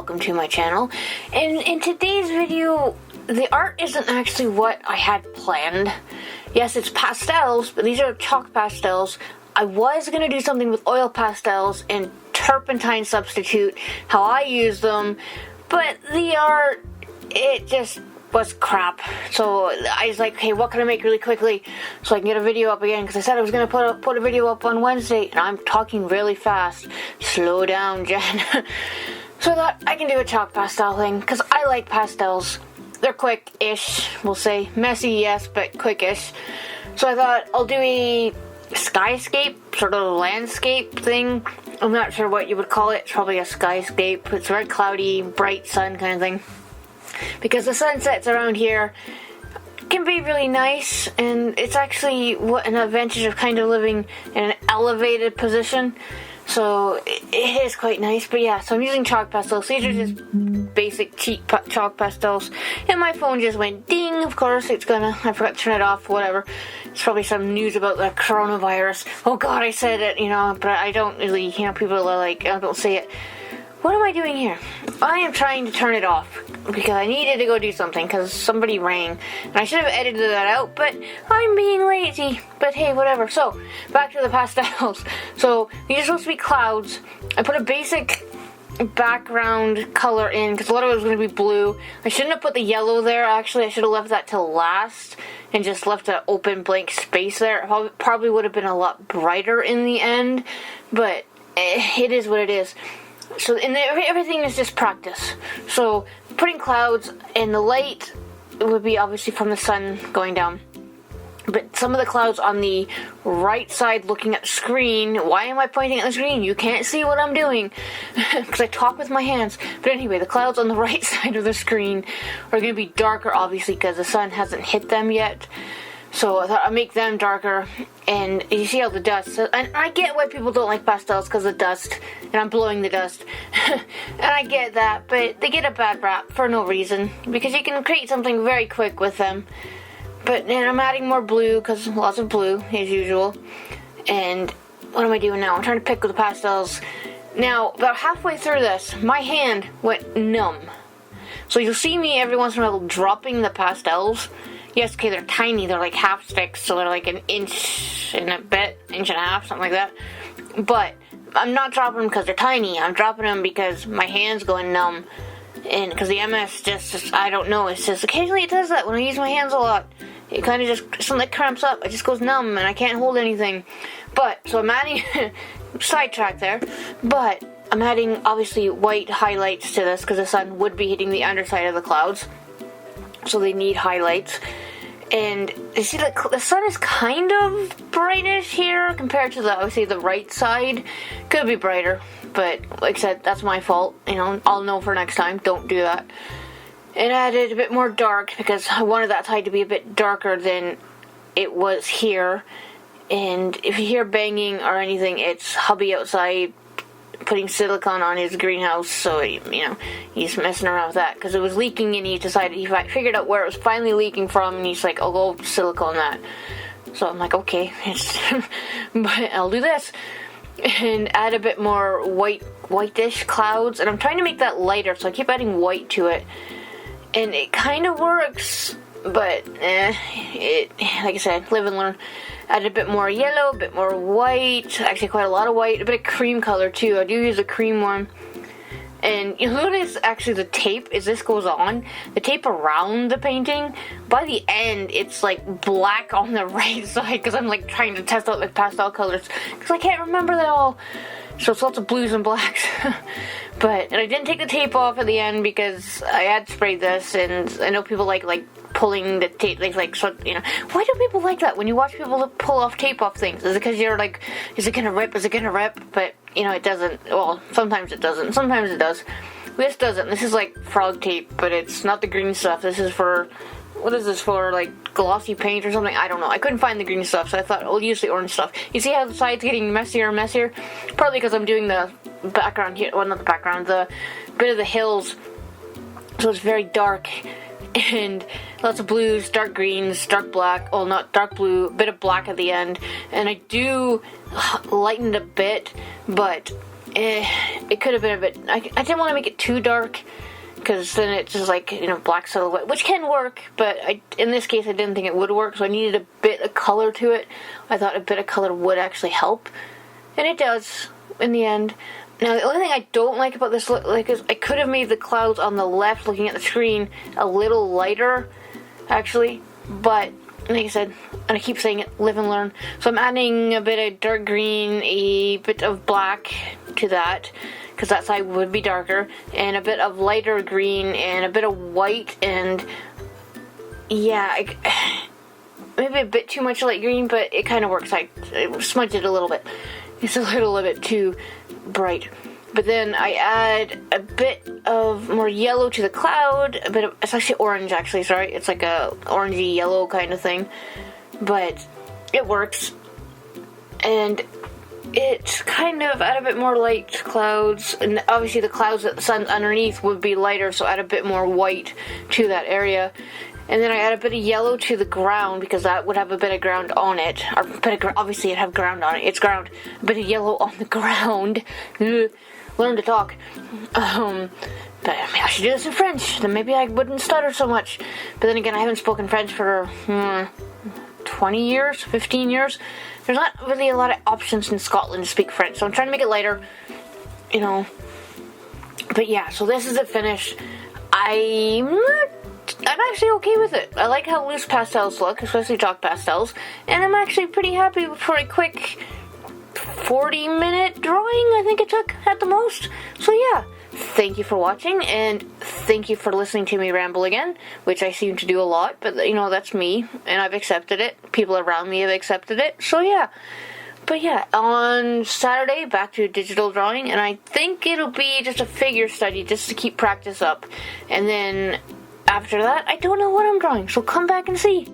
welcome to my channel. And in today's video, the art isn't actually what I had planned. Yes, it's pastels, but these are chalk pastels. I was going to do something with oil pastels and turpentine substitute, how I use them, but the art, it just was crap. So I was like, hey, what can I make really quickly so I can get a video up again? Because I said I was going to put a video up on Wednesday, and I'm talking really fast. Slow down, Jen. So I thought I can do a chalk pastel thing, because I like pastels. They're quick-ish, we'll say. Messy, yes, but quick-ish. So I thought I'll do a skyscape, sort of landscape thing. I'm not sure what you would call it. It's probably a skyscape. It's very cloudy, bright sun kind of thing. Because the sunsets around here can be really nice, and it's actually an advantage of kind of living in an elevated position. So it is quite nice. But yeah, so I'm using chalk pastels. These are just basic cheap chalk pastels. And my phone just went ding. Of course, I forgot to turn it off, whatever. It's probably some news about the coronavirus. Oh god, I said it, but I don't really, people are like, I don't say it. What am I doing here? I am trying to turn it off because I needed to go do something because somebody rang. And I should have edited that out, but I'm being lazy. But hey, whatever. So, back to the pastels. So, these are supposed to be clouds. I put a basic background color in because a lot of it was going to be blue. I shouldn't have put the yellow there, actually. I should have left that till last and just left an open blank space there. It probably would have been a lot brighter in the end, but it is what it is. So, and everything is just practice. So, putting clouds and the light would be obviously from the sun going down. But some of the clouds on the right side looking at the screen. Why am I pointing at the screen? You can't see what I'm doing. Because I talk with my hands. But anyway, the clouds on the right side of the screen are going to be darker, obviously, because the sun hasn't hit them yet. So I thought I'd make them darker, and you see all the dust. And I get why people don't like pastels because of dust, and I'm blowing the dust. And I get that, but they get a bad rap for no reason, because you can create something very quick with them. But then I'm adding more blue, because lots of blue, as usual. And what am I doing now? I'm trying to pick with the pastels. Now, about halfway through this, my hand went numb. So you'll see me every once in a while dropping the pastels. Yes, okay, they're tiny. They're like half sticks, so they're like an inch and a bit, inch and a half, something like that. But I'm not dropping them because they're tiny. I'm dropping them because my hand's going numb. And because the MS just, I don't know, it's just occasionally it does that when I use my hands a lot. It kind of just, something that cramps up. It just goes numb and I can't hold anything. But, so I'm adding, sidetrack there, but I'm adding obviously white highlights to this because the sun would be hitting the underside of the clouds. So they need highlights. And you see the sun is kind of brightish here compared to obviously the right side. Could be brighter, but like I said, that's my fault. I'll know for next time. Don't do that. And added a bit more dark because I wanted that side to be a bit darker than it was here. And if you hear banging or anything, it's hubby outside putting silicone on his greenhouse, so he's messing around with that because it was leaking, and he figured out where it was finally leaking from, and he's like, I'll go silicone that. So I'm like, okay, but I'll do this and add a bit more whitish clouds, and I'm trying to make that lighter, so I keep adding white to it, and it kind of works, but like I said, live and learn. Add a bit more yellow, a bit more white, actually quite a lot of white, a bit of cream color too. I do use a cream one. And you'll notice actually the tape, as this goes on, the tape around the painting, by the end it's like black on the right side because I'm like trying to test out the pastel colors because I can't remember them all. So it's lots of blues and blacks. And I didn't take the tape off at the end because I had sprayed this, and I know people like pulling the tape, why do people like that when you watch people pull off tape off things? Is it because you're like, is it gonna rip, but it doesn't. Well, sometimes it doesn't, sometimes it does. This doesn't. This is like frog tape, but it's not the green stuff. This is for, what is this for, like glossy paint or something? I don't know. I couldn't find the green stuff, so I thought I'll use the orange stuff. You see how the side's getting messier and messier? Partly because I'm doing the background here, well, not the background, the bit of the hills, so it's very dark. And lots of blues, dark greens, dark black, well, not dark blue, a bit of black at the end. And I do lighten it a bit, but it could have been a bit, I didn't want to make it too dark, because then it's just like, black silhouette, which can work, but in this case I didn't think it would work, so I needed a bit of color to it. I thought a bit of color would actually help, and it does in the end. Now, the only thing I don't like about this look, is I could have made the clouds on the left, looking at the screen, a little lighter, actually, but like I said, and I keep saying it, live and learn. So I'm adding a bit of dark green, a bit of black to that, because that side would be darker, and a bit of lighter green, and a bit of white, and yeah, maybe a bit too much light green, but it kind of works. I smudged it a little bit. It's a little bit too bright. But then I add a bit of more yellow to the cloud, a bit of, it's actually orange actually, sorry. It's like a orangey yellow kind of thing. But it works. And it's kind of add a bit more light clouds, and obviously the clouds that the sun's underneath would be lighter, so add a bit more white to that area. And then I add a bit of yellow to the ground, because that would have a bit of ground on it. Or obviously it'd have ground on it. It's ground. A bit of yellow on the ground. Learn to talk. But maybe I should do this in French. Then maybe I wouldn't stutter so much. But then again, I haven't spoken French for 20 years, 15 years. There's not really a lot of options in Scotland to speak French, so I'm trying to make it lighter. But yeah, so this is it finished. I'm actually okay with it. I like how loose pastels look, especially chalk pastels, and I'm actually pretty happy for a quick 40-minute drawing, I think it took at the most. So yeah, thank you for watching, and thank you for listening to me ramble again, which I seem to do a lot, but that's me, and I've accepted it. People around me have accepted it, so yeah. But yeah, on Saturday, back to digital drawing, and I think it'll be just a figure study just to keep practice up. And then after that, I don't know what I'm drawing, so come back and see.